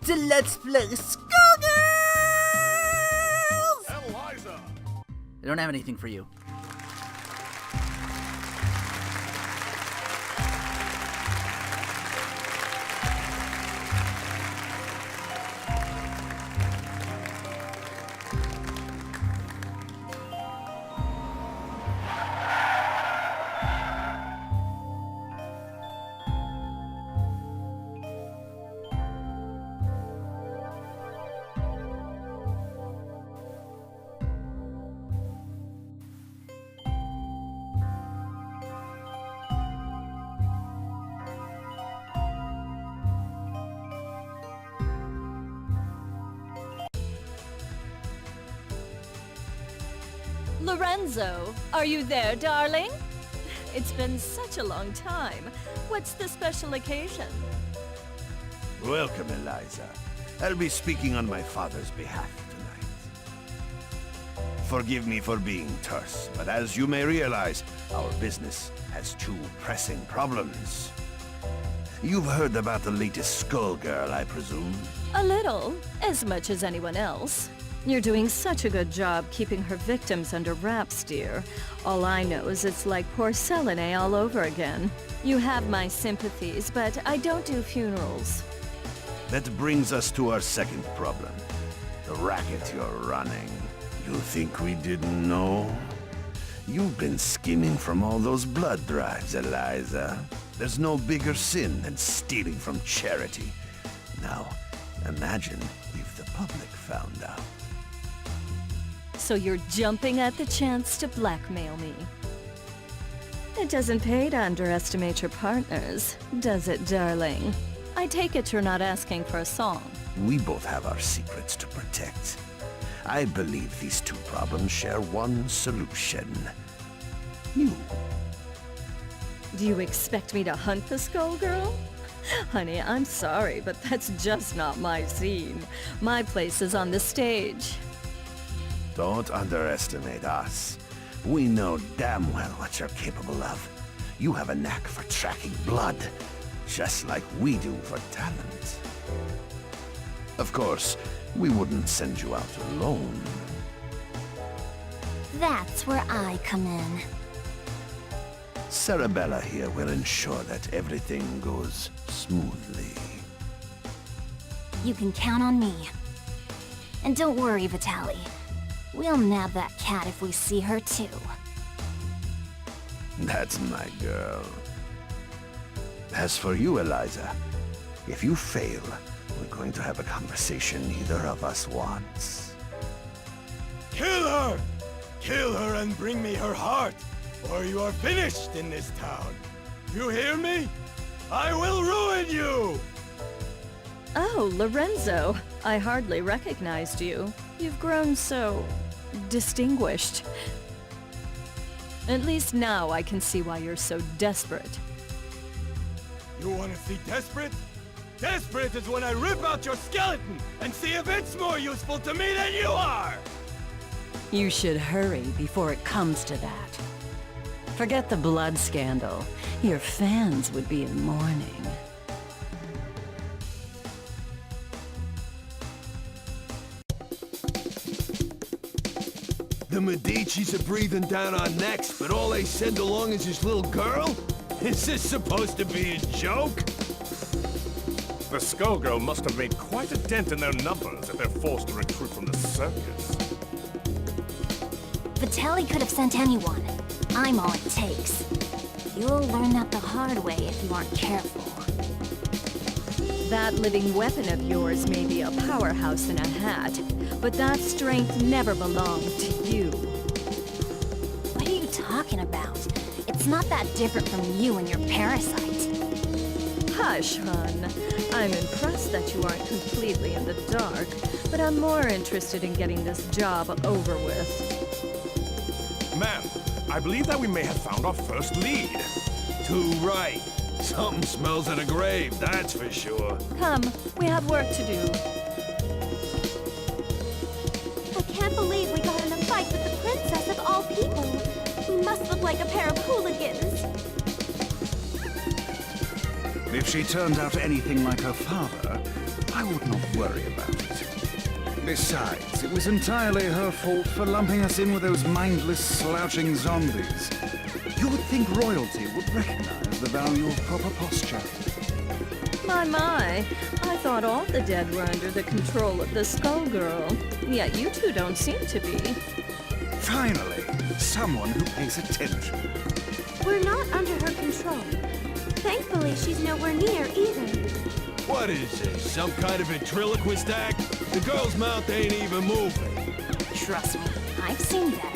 to Let's Play Skullgirls! Eliza! I don't have anything for you. Lorenzo, are you there, darling? It's been such a long time. What's the special occasion? Welcome, Eliza. I'll be speaking on my father's behalf tonight. Forgive me for being terse, but as you may realize, our business has two pressing problems. You've heard about the latest Skullgirl, I presume? A little, as much as anyone else. You're doing such a good job keeping her victims under wraps, dear. All I know is it's like porcelain all over again. You have my sympathies, but I don't do funerals. That brings us to our second problem. The racket you're running. You think we didn't know? You've been scheming from all those blood drives, Eliza. There's no bigger sin than stealing from charity. Now, imagine if the public found out. So you're jumping at the chance to blackmail me. It doesn't pay to underestimate your partners, does it, darling? I take it you're not asking for a song. We both have our secrets to protect. I believe these two problems share one solution. You. Do you expect me to hunt the Skullgirl? Honey, I'm sorry, but that's just not my scene. My place is on the stage. Don't underestimate us. We know damn well what you're capable of. You have a knack for tracking blood, just like we do for talent. Of course, we wouldn't send you out alone. That's where I come in. Sarabella here will ensure that everything goes smoothly. You can count on me. And don't worry, Vitaly. We'll nab that cat if we see her, too. That's my girl. As for you, Eliza, if you fail, we're going to have a conversation neither of us wants. Kill her! Kill her and bring me her heart, or you are finished in this town. You hear me? I will ruin you! Oh, Lorenzo. I hardly recognized you. You've grown so distinguished. At least now I can see why you're so desperate. You want to see desperate? Desperate is when I rip out your skeleton and see if it's more useful to me than you are! You should hurry before it comes to that. Forget the blood scandal. Your fans would be in mourning. The Medicis are breathing down our necks, but all they send along is this little girl? Is this supposed to be a joke? The Skullgirl must have made quite a dent in their numbers if they're forced to recruit from the circus. Vitaly could have sent anyone. I'm all it takes. You'll learn that the hard way if you aren't careful. That living weapon of yours may be a powerhouse in a hat, but that strength never belonged to you. What are you talking about? It's not that different from you and your parasite. Hush, hon. I'm impressed that you aren't completely in the dark, but I'm more interested in getting this job over with. Ma'am, I believe that we may have found our first lead. Too right. Something smells of a grave, that's for sure. Come, we have work to do. I can't believe we got in a fight with the princess of all people. We must look like a pair of hooligans. If she turned out anything like her father, I would not worry about it. Besides, it was entirely her fault for lumping us in with those mindless, slouching zombies. You would think royalty would recognize the value of proper posture. My, I thought all the dead were under the control of the Skullgirl. Yet you two don't seem to be. Finally, someone who pays attention. We're not under her control. Thankfully, she's nowhere near either. What is this, some kind of ventriloquist act? The girl's mouth ain't even moving. Trust me, I've seen better.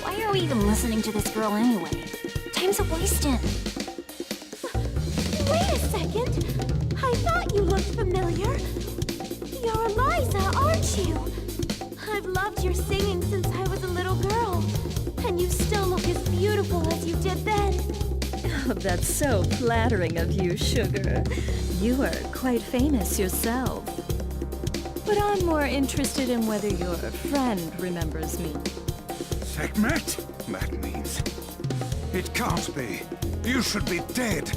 Why are we even listening to this girl anyway? Time's a-wasting. Wait a second! I thought you looked familiar. You're Eliza, aren't you? I've loved your singing since I was a little girl. And you still look as beautiful as you did then. Oh, that's so flattering of you, Sugar. You are quite famous yourself. But I'm more interested in whether your friend remembers me. Sekhmet? That means... It can't be. You should be dead.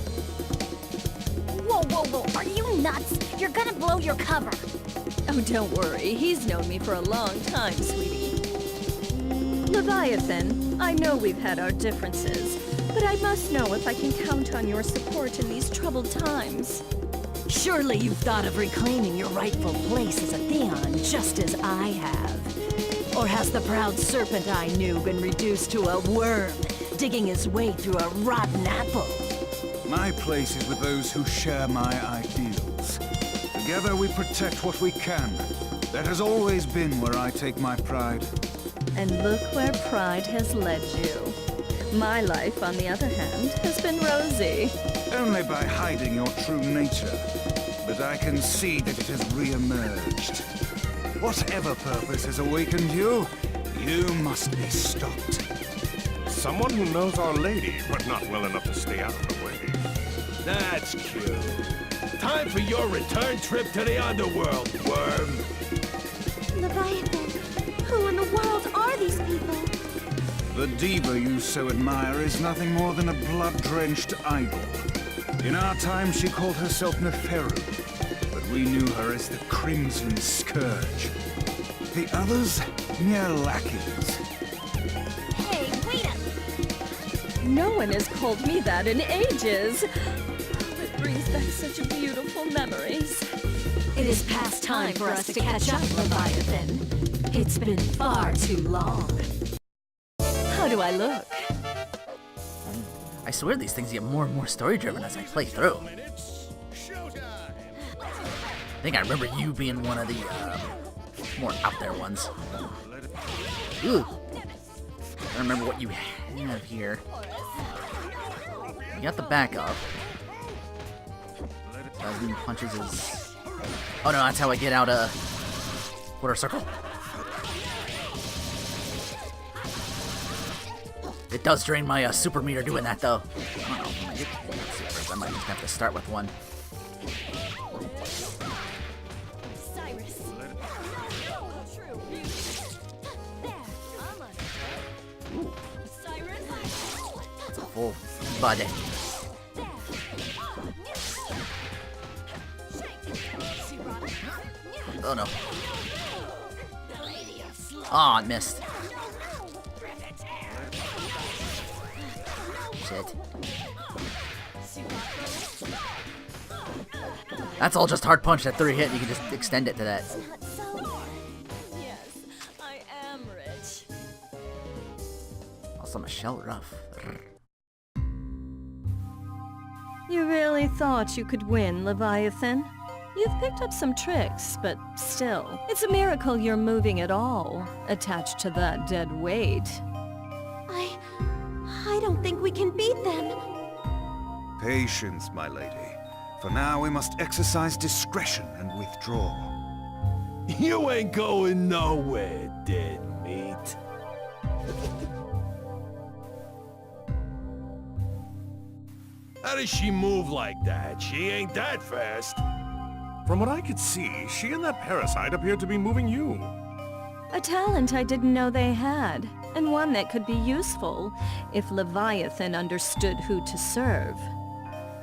Whoa, are you nuts? You're gonna blow your cover. Oh, don't worry. He's known me for a long time, sweetie. Leviathan, I know we've had our differences, but I must know if I can count on your support in these troubled times. Surely you've thought of reclaiming your rightful place as a Theon, just as I have. Or has the proud serpent I knew been reduced to a worm, digging his way through a rotten apple? My place is with those who share my ideals. Together we protect what we can. That has always been where I take my pride. And look where pride has led you. My life, on the other hand, has been rosy. Only by hiding your true nature. But I can see that it has re-emerged. Whatever purpose has awakened you, you must be stopped. Someone who knows Our Lady, but not well enough to stay out of the way. That's cute. Time for your return trip to the underworld, worm. Leviathan, who in the world are these people? The diva you so admire is nothing more than a blood-drenched idol. In our time, she called herself Neferu, but we knew her as the Crimson Scourge. The others, mere lackeys. Hey, wait up! No one has called me that in ages. It brings back such beautiful memories. It is past time for us to catch up, Leviathan. It's been far too long. How do I look? I swear these things get more and more story-driven as I play through. I think I remember you being one of the more out there ones. Ooh. I remember what you have here. You got the backup. Dozen punches is... Oh no, that's how I get out a quarter circle. It does drain my super meter doing that though. I don't know, when I get supers, I might just have to start with one. Ooh. That's a full body. Oh no. Aw, I missed. Shit. That's all just hard punch, that 3 hit, you can just extend it to that. Yes, I am rich. Also, Michelle Ruff. You really thought you could win, Leviathan? You've picked up some tricks, but still, it's a miracle you're moving at all, attached to that dead weight. I don't think we can beat them. Patience, my lady. For now, we must exercise discretion and withdraw. You ain't going nowhere, dead meat. How does she move like that? She ain't that fast. From what I could see, she and that parasite appeared to be moving you. A talent I didn't know they had, and one that could be useful if Leviathan understood who to serve.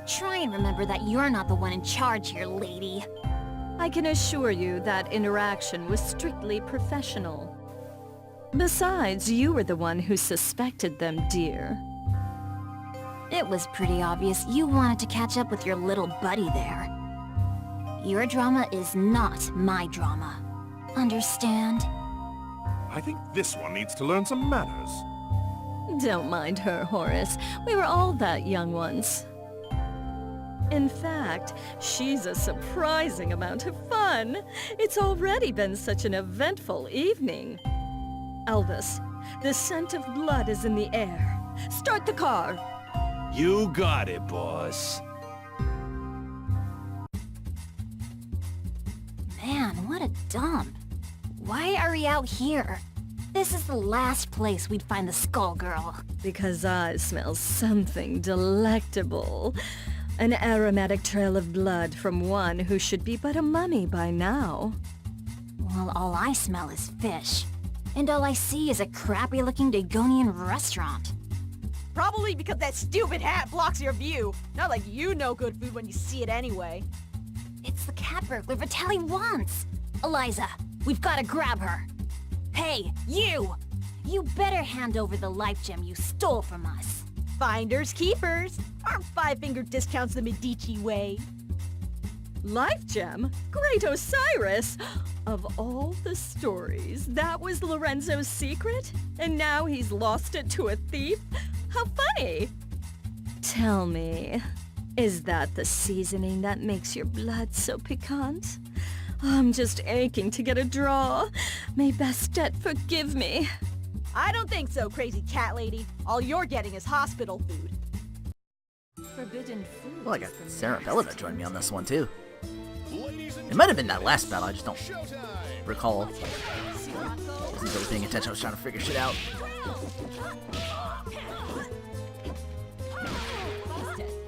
Try and remember that you're not the one in charge here, lady. I can assure you that interaction was strictly professional. Besides, you were the one who suspected them, dear. It was pretty obvious you wanted to catch up with your little buddy there. Your drama is not my drama. Understand? I think this one needs to learn some manners. Don't mind her, Horace. We were all that young once. In fact, she's a surprising amount of fun. It's already been such an eventful evening. Elvis, the scent of blood is in the air. Start the car! You got it, boss. Man, what a dump. Why are we out here? This is the last place we'd find the Skullgirl. Because I smell something delectable. An aromatic trail of blood from one who should be but a mummy by now. Well, all I smell is fish. And all I see is a crappy-looking Dagonian restaurant. Probably because that stupid hat blocks your view. Not like you know good food when you see it anyway. It's the cat burglar Vitaly wants. Eliza, we've got to grab her. Hey, you! You better hand over the life gem you stole from us. Finders keepers. Aren't five-finger discounts the Medici way? Life gem? Great Osiris! Of all the stories, that was Lorenzo's secret? And now he's lost it to a thief? How funny! Tell me, is that the seasoning that makes your blood so piquant? I'm just aching to get a draw. May Bastet forgive me. I don't think so, crazy cat lady. All you're getting is hospital food. Forbidden food. Well, I got Sarabella to join me on this one, too. It might have been that last battle, I just don't recall. Wasn't really paying attention, I was trying to figure shit out.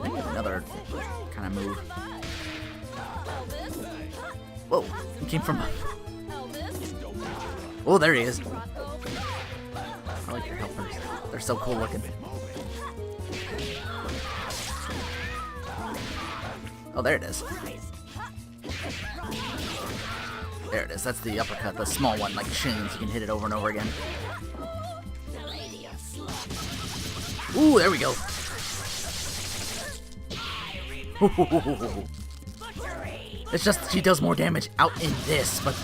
I think another kind of move. Whoa, he came from... Oh, there he is. I like your helpers. They're so cool looking. Oh, there it is. There it is. That's the uppercut, the small one, like chains. You can hit it over and over again. Ooh, there we go. It's just she does more damage out in this, but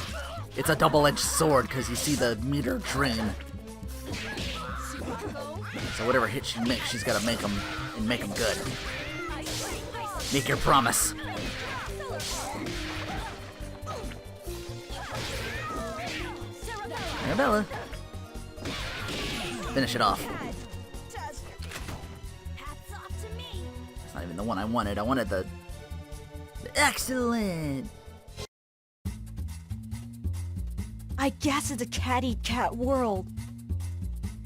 it's a double-edged sword because you see the meter drain. So whatever hit she makes, she's got to make them and make them good. Make your promise. Arabella. Finish it off. That's not even the one I wanted. I wanted the excellent. I guess it's a cat-eat-cat world.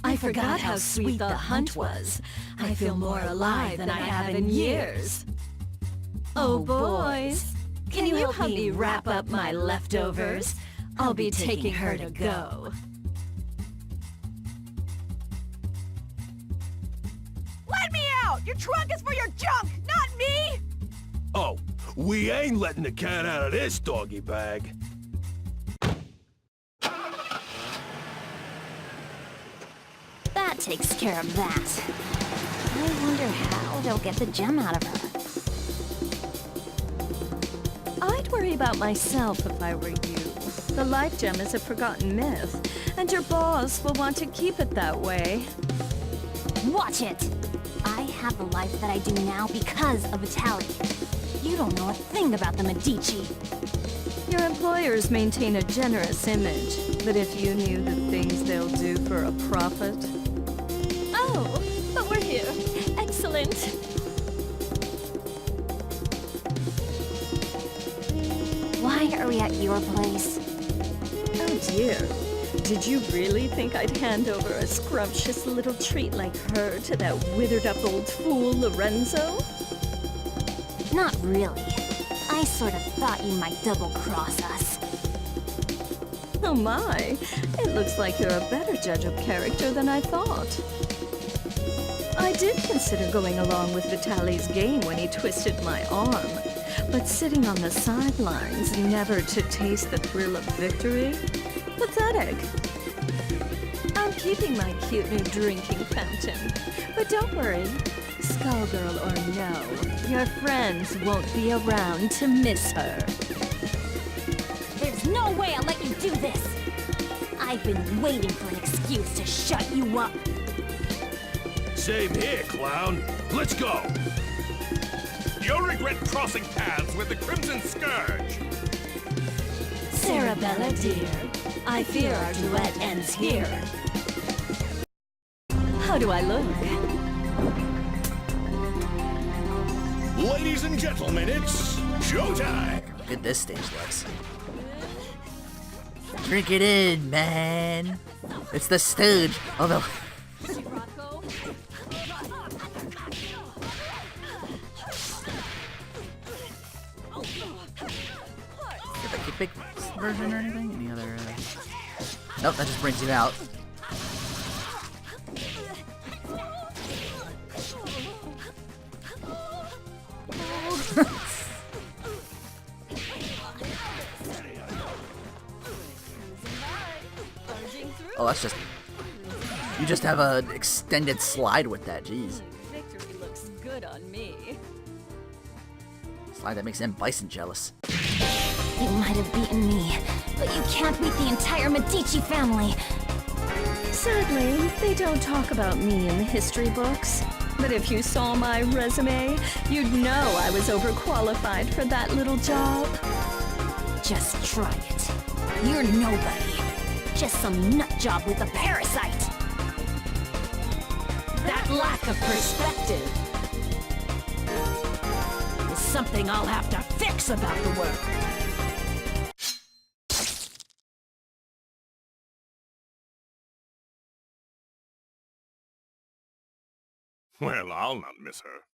I forgot how sweet the hunt was. I feel more alive than I have in years. Oh, boys. Can you help me wrap up my leftovers? I'll be taking her to go. Let me out! Your trunk is for your junk, not me! Oh, we ain't letting the cat out of this doggy bag. That takes care of that. I wonder how they'll get the gem out of her. I'd worry about myself if I were you. The life gem is a forgotten myth, and your boss will want to keep it that way. Watch it! I have the life that I do now because of Vitaly. You don't know a thing about the Medici. Your employers maintain a generous image, but if you knew the things they'll do for a profit... Oh, but we're here. Excellent. Why are we at your place? Oh dear. Did you really think I'd hand over a scrumptious little treat like her to that withered-up old fool, Lorenzo? Not really. I sort of thought you might double-cross us. Oh my, it looks like you're a better judge of character than I thought. I did consider going along with Vitaly's game when he twisted my arm, but sitting on the sidelines, never to taste the thrill of victory? Pathetic. I'm keeping my cute new drinking fountain, but don't worry. Skullgirl or no, your friends won't be around to miss her. There's no way I'll let you do this! I've been waiting for an excuse to shut you up. Same here, clown. Let's go. You'll regret crossing paths with the Crimson Scourge. Sarabella, dear, I fear our duet ends here. How do I look? Ladies and gentlemen, it's showtime. How good this stage looks. Drink it in, man. It's the Stooge, although... big version or anything? Any other, Nope, that just brings you out. Oh, that's just... You just have an extended slide with that, jeez. Victory looks good on me. Slide that makes M. Bison jealous. You might have beaten me, but you can't beat the entire Medici family. Sadly, they don't talk about me in the history books. But if you saw my resume, you'd know I was overqualified for that little job. Just try it. You're nobody. Just some nut job with a parasite. That lack of perspective is something I'll have to fix about the work. Well, I'll not miss her.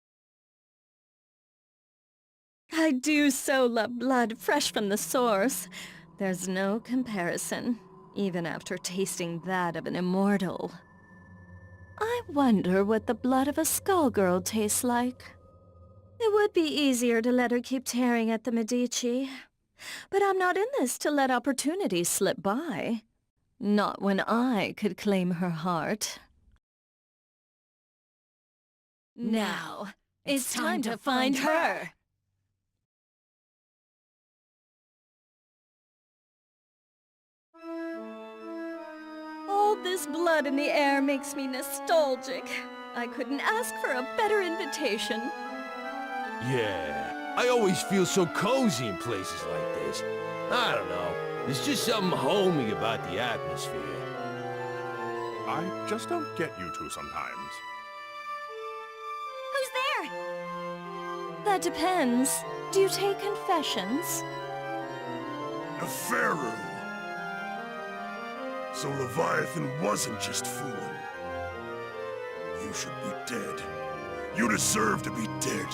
I do so love blood fresh from the source. There's no comparison, even after tasting that of an immortal. I wonder what the blood of a Skullgirl tastes like. It would be easier to let her keep tearing at the Medici. But I'm not in this to let opportunities slip by. Not when I could claim her heart. Now, it's time to find her. All this blood in the air makes me nostalgic. I couldn't ask for a better invitation. Yeah, I always feel so cozy in places like this. I don't know, there's just something homey about the atmosphere. I just don't get you two sometimes. Who's there? That depends. Do you take confessions? Neferu. So Leviathan wasn't just fooling. You should be dead. You deserve to be dead.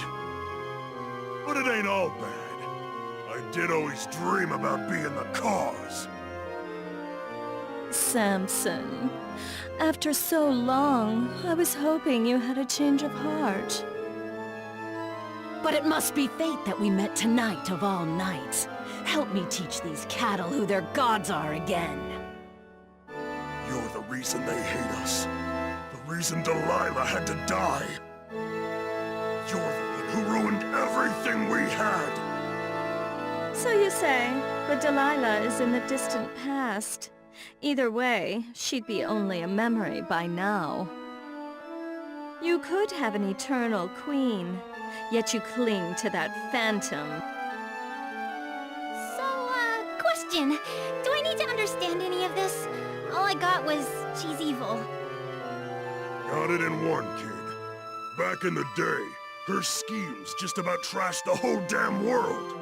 But it ain't all bad. I did always dream about being the cause. Samson, after so long, I was hoping you had a change of heart. But it must be fate that we met tonight of all nights. Help me teach these cattle who their gods are again. You're the reason they hate us. The reason Delilah had to die. You're the one who ruined everything we had. So you say, but Delilah is in the distant past. Either way, she'd be only a memory by now. You could have an eternal queen, yet you cling to that phantom. So, question. Do I need to understand any of this? All I got was, she's evil. Got it in one, kid. Back in the day, her schemes just about trashed the whole damn world.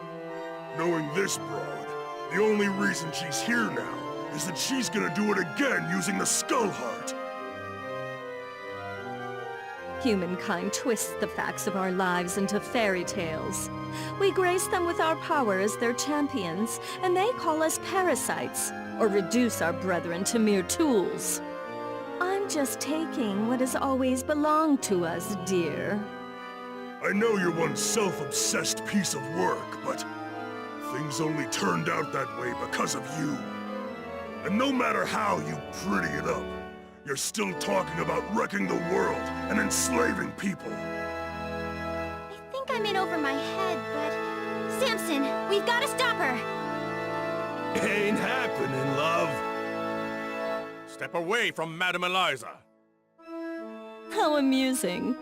Knowing this broad, the only reason she's here now is that she's gonna do it again using the Skull Heart. Humankind twists the facts of our lives into fairy tales. We grace them with our power as their champions, and they call us parasites, or reduce our brethren to mere tools. I'm just taking what has always belonged to us, dear. I know you're one self-obsessed piece of work, but things only turned out that way because of you. And no matter how you pretty it up, you're still talking about wrecking the world and enslaving people. I think I'm in over my head, but... Samson, we've got to stop her! Ain't happening, love. Step away from Madame Eliza. How amusing.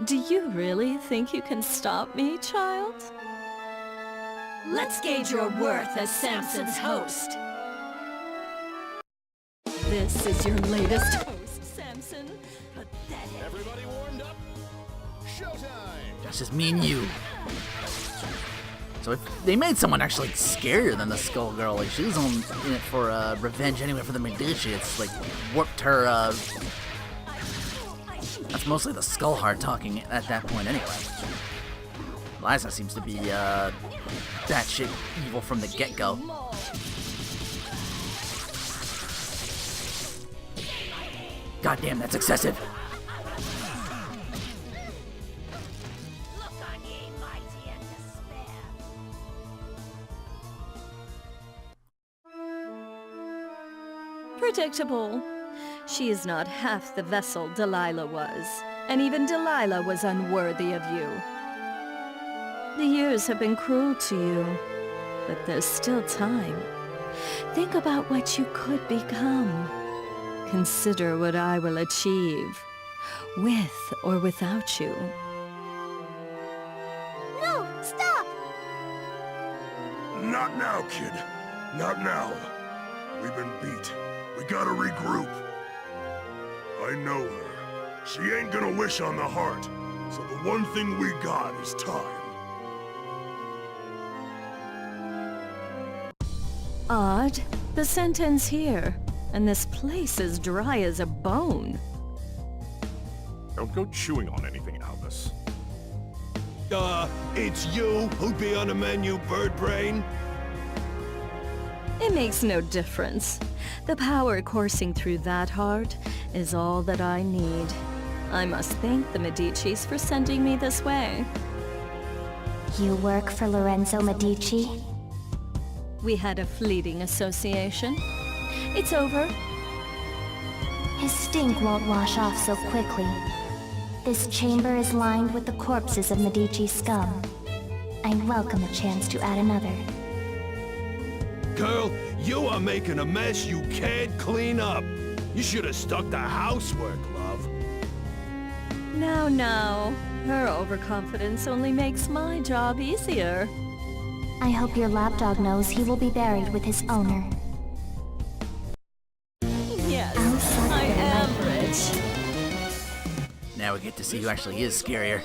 Do you really think you can stop me, child? Let's gauge your worth as Samson's host. This is your latest host, Samson. Pathetic. Everybody warmed up? Showtime! That's just me and you. So if they made someone actually scarier than the Skullgirl, like she was in it for revenge anyway for the Medici, it's like warped her, that's mostly the Skullheart talking at that point anyway. Eliza seems to be, batshit evil from the get-go. Goddamn, that's excessive. Predictable. She is not half the vessel Delilah was, and even Delilah was unworthy of you. The years have been cruel to you, but there's still time. Think about what you could become. Consider what I will achieve, with or without you. No, stop! Not now, kid. Not now. We've been beat. We gotta regroup. I know her. She ain't gonna wish on the heart, so the one thing we got is time. Odd. The scent ends here, and this place is dry as a bone. Don't go chewing on anything, Albus. It's you who'd be on the menu, bird brain? It makes no difference. The power coursing through that heart is all that I need. I must thank the Medicis for sending me this way. You work for Lorenzo Medici? We had a fleeting association. It's over. His stink won't wash off so quickly. This chamber is lined with the corpses of Medici scum. I welcome a chance to add another. Girl, you are making a mess you can't clean up. You should have stuck to housework, love. Now. Her overconfidence only makes my job easier. I hope your lapdog knows he will be buried with his owner. Yes, I am rich. Now we get to see who actually is scarier.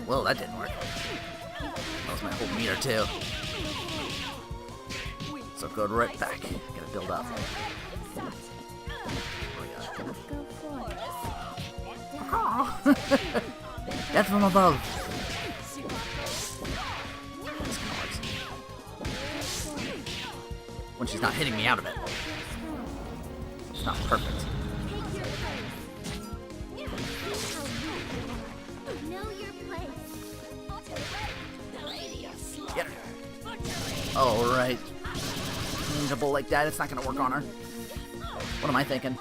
Well, that didn't work. That was my whole meter too. So go right back. Gotta build up. Death from above. When she's not hitting me out of it. It's not perfect. Get her. Oh, right. Changeable like that, it's not gonna work on her. What am I thinking?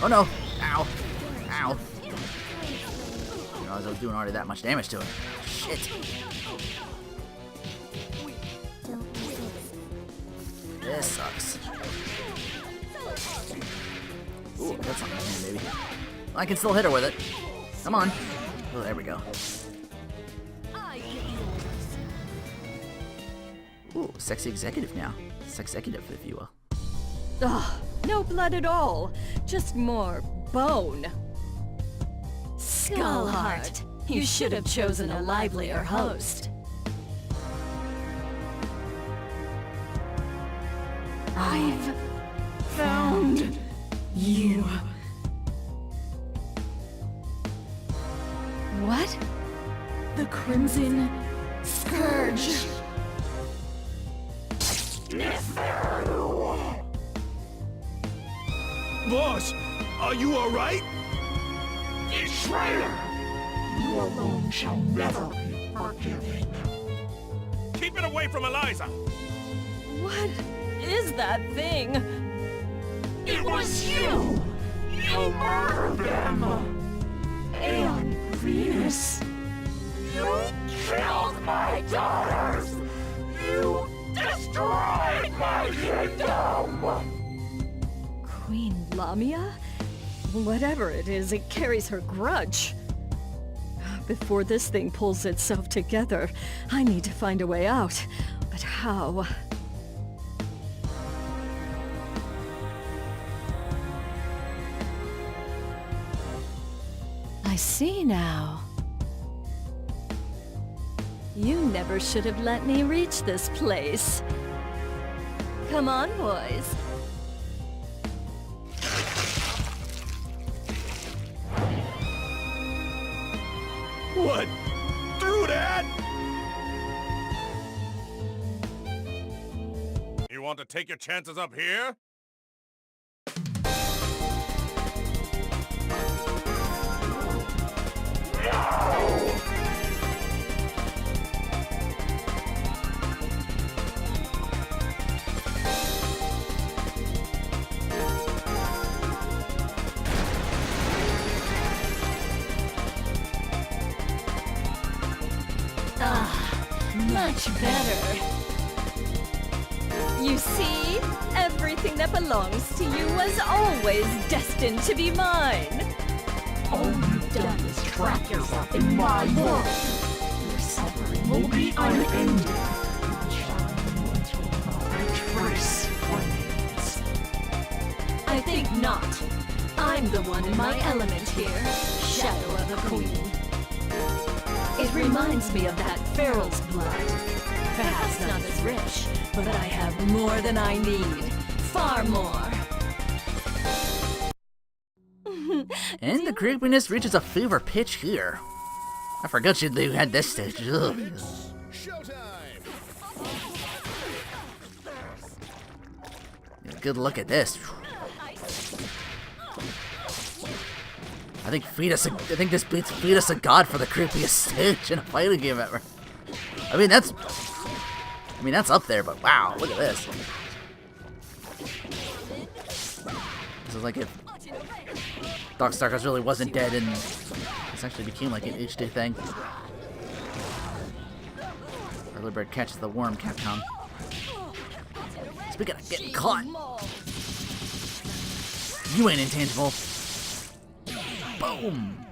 Oh no! Ow! Ow! I didn't realize I was doing already that much damage to it. Shit! This sucks. Ooh, that's not my hand, baby. I can still hit her with it. Come on. Oh, there we go. Ooh, sexy executive now. Sexecutive, if you will. Ugh, no blood at all. Just more bone. Skullheart, you should have chosen a livelier host. I've found you. What? The Crimson Scourge. Boss, are you alright? Betrayer! You alone shall never be forgiven. Keep it away from Eliza! What is that thing? It was you! You murdered them! And Venus! You killed my daughters! You destroyed my kingdom! Queen Lamia? Whatever it is, it carries her grudge. Before this thing pulls itself together, I need to find a way out. But how? I see now. You never should have let me reach this place. Come on, boys. What? Through that? You want to take your chances up here? Much better. You see? Everything that belongs to you was always destined to be mine. All you've done is trap yourself in my world. Your suffering will be unending. Charming ones will not trace remains. I think not. I'm the one in my element here. Shadow of a queen. It reminds me of that Feral's blood. Perhaps not as rich, but I have more than I need. Far more. And the creepiness reaches a fever pitch here. I forgot you had this stage. Ugh. Good look at this. I think this beats Fetus a God for the creepiest stage in a fighting game ever. I mean that's up there, but wow, look at this. This is like if Darkstalkers really wasn't dead and this actually became like an HD thing. Early bird catches the worm, Capcom. Speaking of getting caught, you ain't intangible. Boom!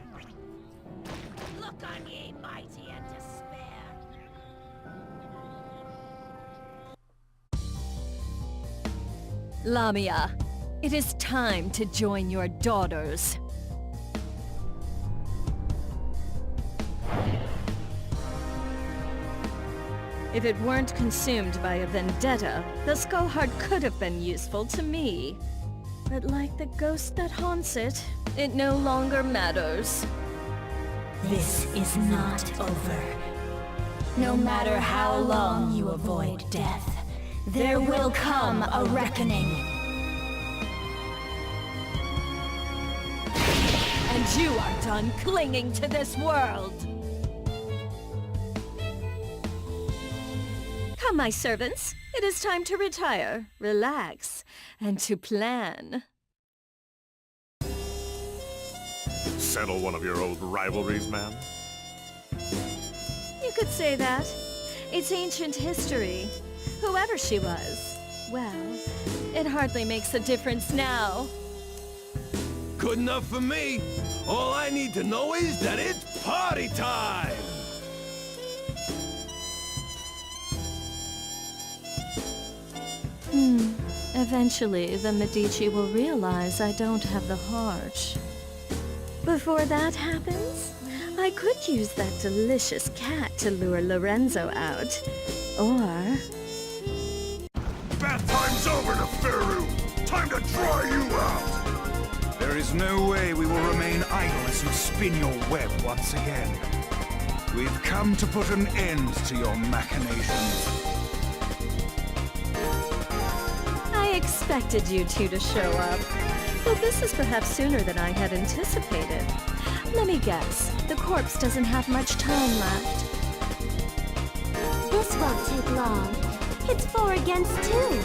Look on ye, mighty and despair. Lamia, it is time to join your daughters. If it weren't consumed by a vendetta, the skull heart could have been useful to me. But like the ghost that haunts it, it no longer matters. This is not over. No matter how long you avoid death, there will come a reckoning. And you are done clinging to this world! Come, my servants. It is time to retire, relax, and to plan. Settle one of your old rivalries, ma'am? You could say that. It's ancient history. Whoever she was, well, it hardly makes a difference now. Good enough for me. All I need to know is that it's party time! Eventually, the Medici will realize I don't have the heart. Before that happens, I could use that delicious cat to lure Lorenzo out. Or... Bath time's over, Neferu! Time to dry you out! There is no way we will remain idle as you spin your web once again. We've come to put an end to your machinations. expected you two to show up. But this is perhaps sooner than I had anticipated. Let me guess, the corpse doesn't have much time left. This won't take long. It's 4 against 2.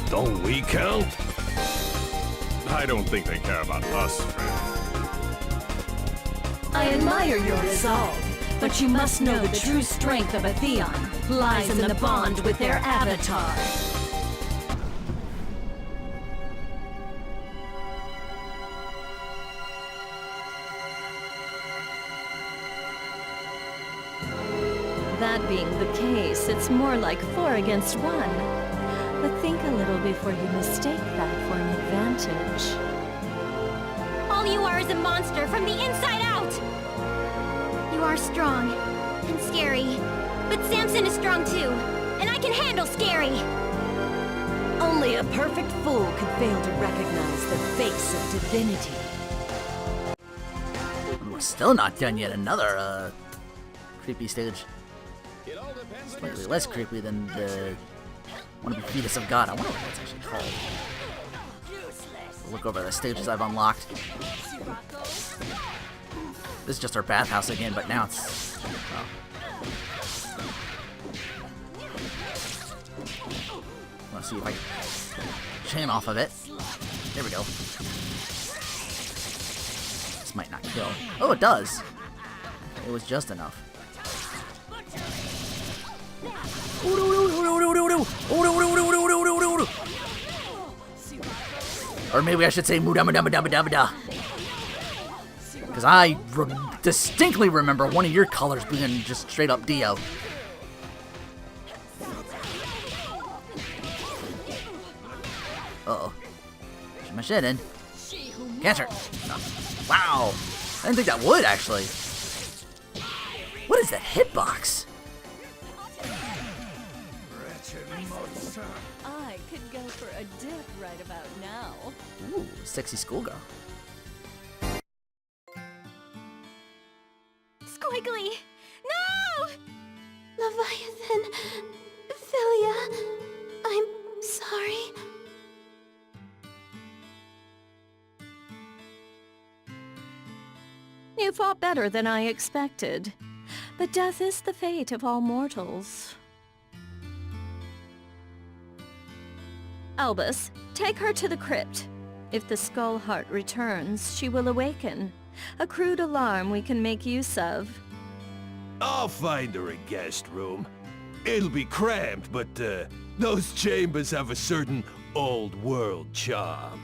Don't we count? I don't think they care about us, friend. I admire your resolve, but you must know the true strength of a Theon lies in the bond with their avatar. That being the case, it's more like 4 against 1. But think a little before you mistake that for an advantage. All you are is a monster from the inside out! You are strong and scary, but Samson is strong too, and I can handle scary! Only a perfect fool could fail to recognize the face of divinity. We're still not done yet. Another, creepy stage. Slightly less creepy than the one of the fetus of God. I wonder what that's actually called. Look over the stages I've unlocked. This is just our bathhouse again, but now it's... Oh. Let's see if I can chain off of it. There we go. This might not kill. Oh, it does. It was just enough. Or maybe I should say Mudammadammadammadammadamada. Because I distinctly remember one of your colors being just straight up Dio. Uh-oh. Push my shit in. Catch her. Wow. I didn't think that would, actually. What is that hitbox? I could go for a dip right about now. Ooh, sexy schoolgirl. Squiggly! No! Leviathan... Philia... I'm sorry. You fought better than I expected. But death is the fate of all mortals. Albus, take her to the crypt. If the skull heart returns, she will awaken. A crude alarm we can make use of. I'll find her a guest room. It'll be cramped, but those chambers have a certain old-world charm.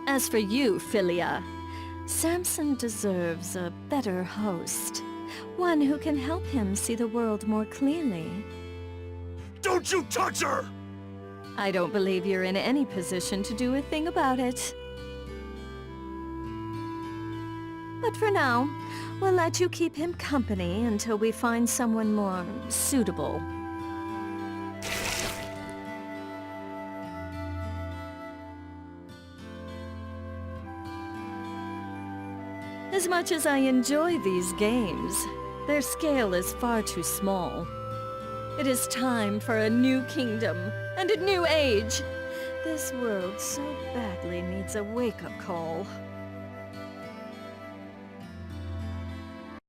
As for you, Philia, Samson deserves a better host. One who can help him see the world more clearly. Don't you touch her! I don't believe you're in any position to do a thing about it. But for now, we'll let you keep him company until we find someone more suitable. As much as I enjoy these games, their scale is far too small. It is time for a new kingdom and a new age. This world so badly needs a wake-up call.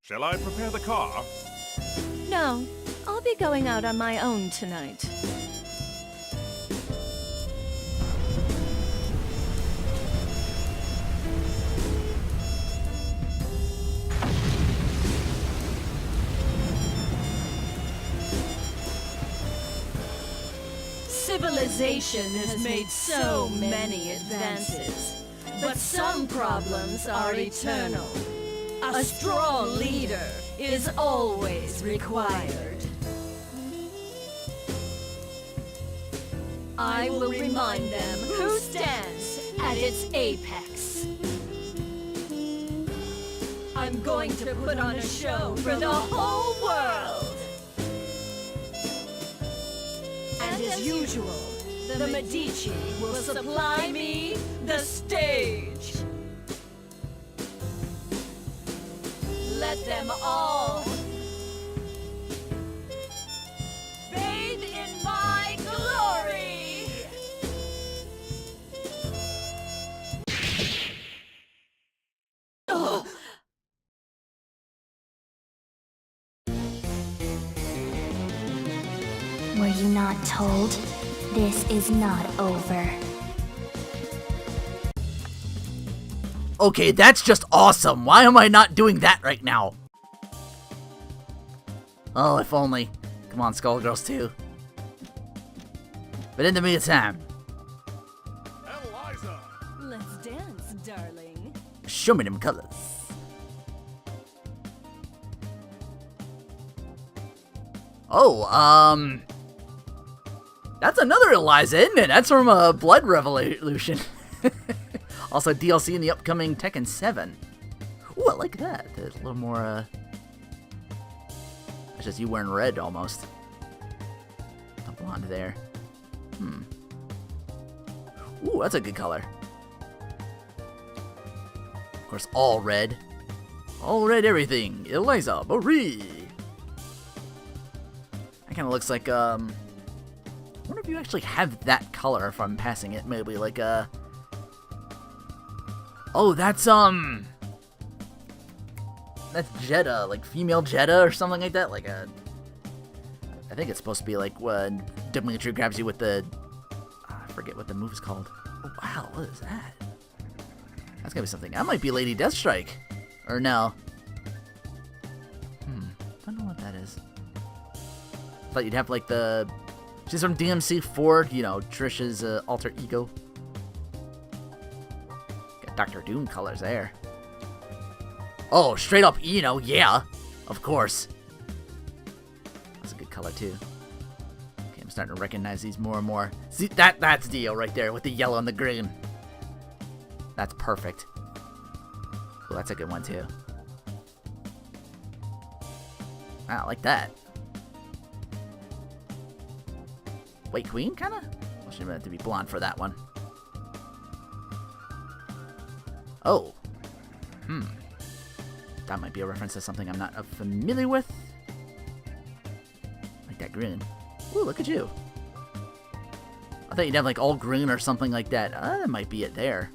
Shall I prepare the car? No, I'll be going out on my own tonight. Civilization has made so many advances, but some problems are eternal. A strong leader is always required. I will remind them who stands at its apex. I'm going to put on a show for the whole world. And as usual, the Medici will supply me the stage. Let them all not told, this is not over. Okay, that's just awesome. Why am I not doing that right now? Oh, if only. Come on, Skullgirls 2. But in the meantime, Eliza! Let's dance, darling. show me them colors. Oh, that's another Eliza, isn't it? That's from Blood Revolution. Also DLC in the upcoming Tekken 7. Ooh, I like that. There's a little more, it's just you wearing red, almost. A blonde there. Ooh, that's a good color. Of course, all red. All red everything. Eliza Marie. That kind of looks like, I wonder if you actually have that color if I'm passing it. Maybe like a... Oh, that's Jeddah, like female Jeddah or something like that. Like a... I think it's supposed to be like when Dimitri grabs you with the... I forget what the move is called. Oh, wow, what is that? That's gotta be something. That might be Lady Deathstrike. Or no. Don't know what that is. Thought you'd have like the... She's from DMC4, you know, Trish's alter ego. Got Dr. Doom colors there. Oh, straight up Eno, yeah. Of course. That's a good color too. Okay, I'm starting to recognize these more and more. See, that's Dio right there with the yellow and the green. That's perfect. Oh, that's a good one too. Wow, I like that. White Queen, kinda? Well, she meant to be blonde for that one. Oh. That might be a reference to something I'm not familiar with. Like that green. Ooh, look at you. I thought you'd have like all green or something like that. That might be it there.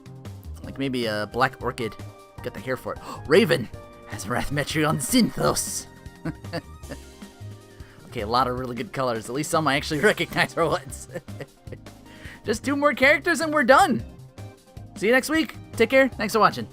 Like maybe a black orchid. Got the hair for it. Raven has Rathmetrion Synthos. Okay, a lot of really good colors. At least some I actually recognize for once. Just 2 more characters and we're done. See you next week. Take care. Thanks for watching.